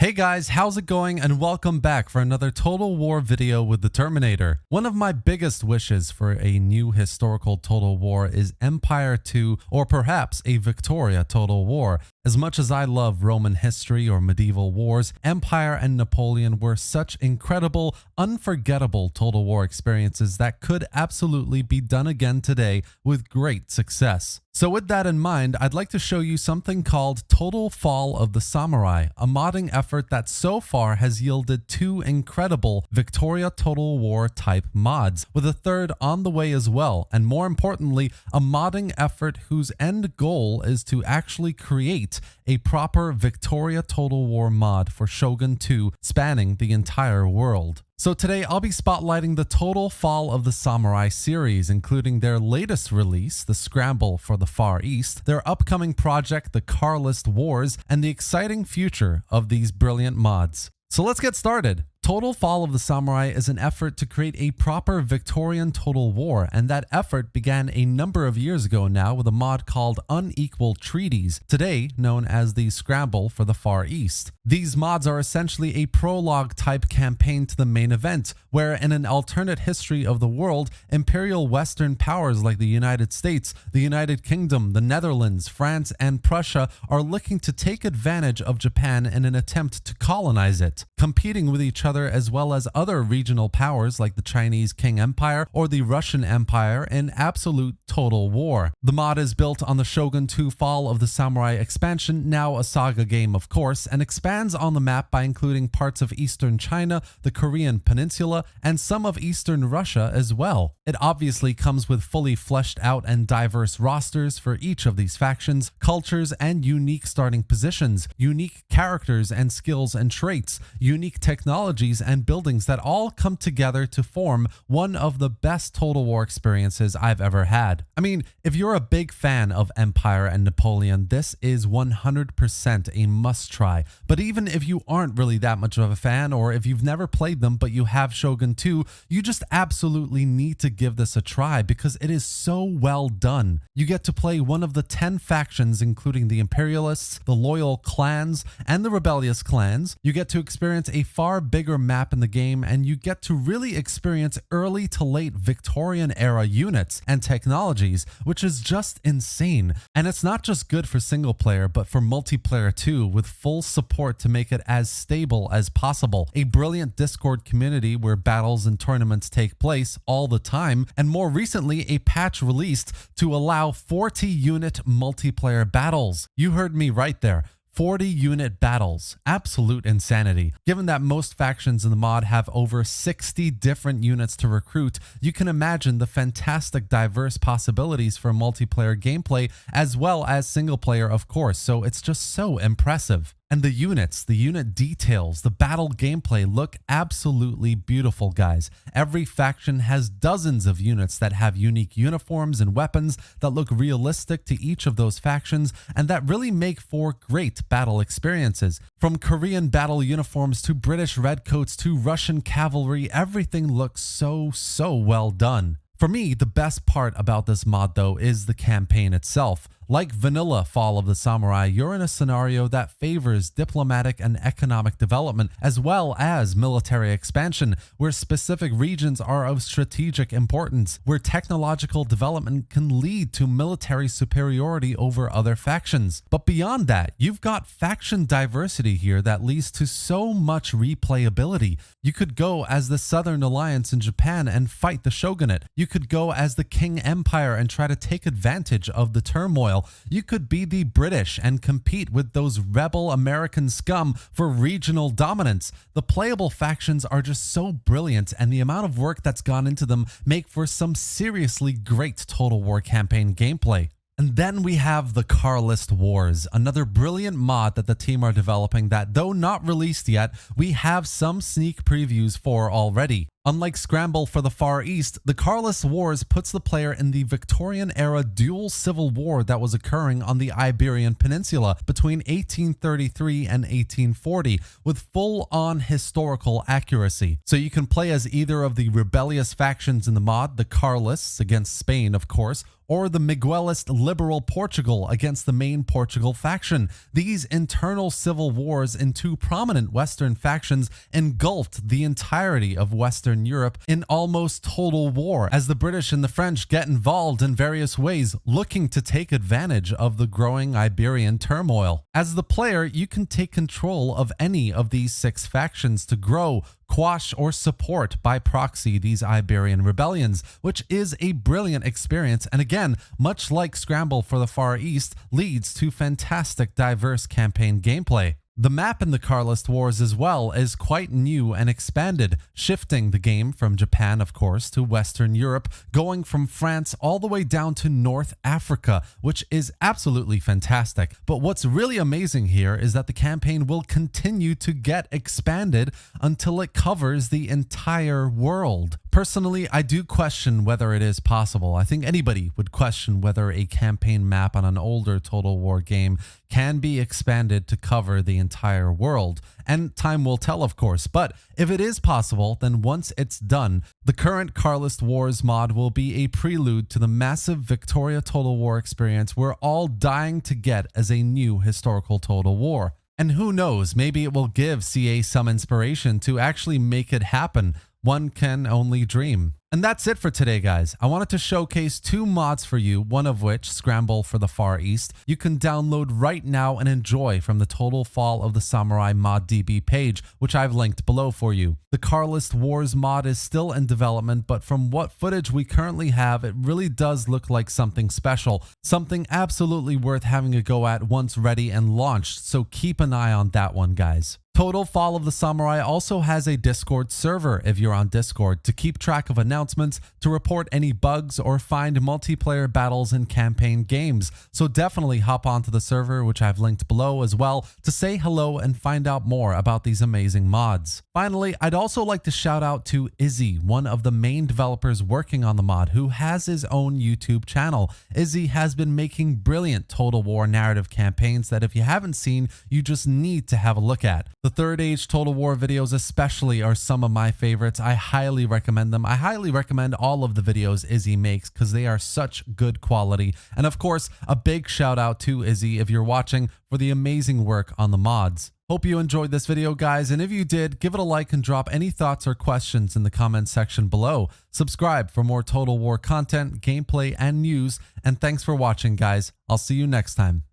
Hey guys, how's it going, and welcome back for another Total War video with the Terminator. One of my biggest wishes for a new historical Total War is Empire 2 or perhaps a Victoria Total War. As much as I love Roman history or medieval wars, Empire and Napoleon were such incredible, unforgettable Total War experiences that could absolutely be done again today with great success. So with that in mind, I'd like to show you something called Total Fall of the Samurai, a modding effort that so far has yielded two incredible Victoria Total War type mods, with a third on the way as well, and more importantly, a modding effort whose end goal is to actually create a proper Victoria Total War mod for Shogun 2 spanning the entire world. So today I'll be spotlighting the Total Fall of the Samurai series, including their latest release, the Scramble for the Far East, their upcoming project, the Carlist Wars, and the exciting future of these brilliant mods. So let's get started. Total Fall of the Samurai is an effort to create a proper Victorian Total War, and that effort began a number of years ago now with a mod called Unequal Treaties, today known as the Scramble for the Far East. These mods are essentially a prologue type campaign to the main event, where in an alternate history of the world, imperial Western powers like the United States, the United Kingdom, the Netherlands, France, and Prussia are looking to take advantage of Japan in an attempt to colonize it, competing with each other as well as other regional powers like the Chinese Qing Empire or the Russian Empire in absolute total war. The mod is built on the Shogun 2 Fall of the Samurai expansion, now a saga game of course, and expands on the map by including parts of eastern China, the Korean peninsula, and some of eastern Russia as well. It obviously comes with fully fleshed out and diverse rosters for each of these factions, cultures, and unique starting positions, unique characters and skills and traits, unique technologies and buildings that all come together to form one of the best Total War experiences I've ever had. I mean, if you're a big fan of Empire and Napoleon, this is 100% a must try. But even if you aren't really that much of a fan, or if you've never played them but you have Shogun 2, you just absolutely need to give this a try because it is so well done. You get to play one of the 10 factions, including the Imperialists, the loyal clans, and the rebellious clans. You get to experience a far bigger map in the game, and you get to really experience early to late Victorian era units and technologies, which is just insane. And it's not just good for single player, but for multiplayer too, with full support to make it as stable as possible. A brilliant Discord community where battles and tournaments take place all the time, and more recently a patch released to allow 40 unit multiplayer battles. You heard me right there. 40 unit battles. Absolute insanity. Given that most factions in the mod have over 60 different units to recruit, you can imagine the fantastic diverse possibilities for multiplayer gameplay as well as single player of course, so it's just so impressive. And the units, the unit details, the battle gameplay look absolutely beautiful, guys. Every faction has dozens of units that have unique uniforms and weapons that look realistic to each of those factions and that really make for great battle experiences. From Korean battle uniforms to British redcoats to Russian cavalry, everything looks so well done. For me, the best part about this mod though is the campaign itself. Like vanilla Fall of the Samurai, you're in a scenario that favors diplomatic and economic development as well as military expansion, where specific regions are of strategic importance, where technological development can lead to military superiority over other factions. But beyond that, you've got faction diversity here that leads to so much replayability. You could go as the Southern Alliance in Japan and fight the Shogunate. You could go as the Qing Empire and try to take advantage of the turmoil. You could be the British and compete with those rebel American scum for regional dominance. The playable factions are just so brilliant, and the amount of work that's gone into them make for some seriously great Total War campaign gameplay. And then we have the Carlist Wars, another brilliant mod that the team are developing that, though not released yet, we have some sneak previews for already. Unlike Scramble for the Far East, the Carlist Wars puts the player in the Victorian-era dual civil war that was occurring on the Iberian Peninsula between 1833 and 1840, with full-on historical accuracy. So you can play as either of the rebellious factions in the mod, the Carlists against Spain of course, or the Miguelist liberal Portugal against the main Portugal faction. These internal civil wars in two prominent Western factions engulfed the entirety of Western Europe in almost total war, as the British and the French get involved in various ways, looking to take advantage of the growing Iberian turmoil. As the player, you can take control of any of these 6 factions to grow, quash, or support by proxy these Iberian rebellions, which is a brilliant experience, and again, much like Scramble for the Far East, leads to fantastic diverse campaign gameplay. The map in the Carlist Wars as well is quite new and expanded, shifting the game from Japan, of course, to Western Europe, going from France all the way down to North Africa, which is absolutely fantastic. But what's really amazing here is that the campaign will continue to get expanded until it covers the entire world. Personally, I do question whether it is possible. I think anybody would question whether a campaign map on an older Total War game can be expanded to cover the entire world. And time will tell, of course. But if it is possible, then once it's done, the current Carlist Wars mod will be a prelude to the massive Victoria Total War experience we're all dying to get as a new historical Total War. And who knows, maybe it will give CA some inspiration to actually make it happen. One can only dream. And that's it for today, guys. I wanted to showcase 2 mods for you, one of which, Scramble for the Far East, you can download right now and enjoy from the Total Fall of the Samurai mod DB page, which I've linked below for you. The Carlist Wars mod is still in development, but from what footage we currently have, it really does look like something special, something absolutely worth having a go at once ready and launched, so keep an eye on that one, guys. Total Fall of the Samurai also has a Discord server if you're on Discord to keep track of announcements, to report any bugs, or find multiplayer battles in campaign games. So definitely hop onto the server, which I've linked below as well, to say hello and find out more about these amazing mods. Finally, I'd also like to shout out to Izzy, one of the main developers working on the mod, who has his own YouTube channel. Izzy has been making brilliant Total War narrative campaigns that if you haven't seen, you just need to have a look at. The Third Age Total War videos especially are some of my favorites. I highly recommend them. I highly recommend all of the videos Izzy makes because they are such good quality. And of course, a big shout out to Izzy if you're watching for the amazing work on the mods. Hope you enjoyed this video, guys, and if you did, give it a like and drop any thoughts or questions in the comments section below. Subscribe for more Total War content, gameplay, and news, and thanks for watching, guys. I'll see you next time.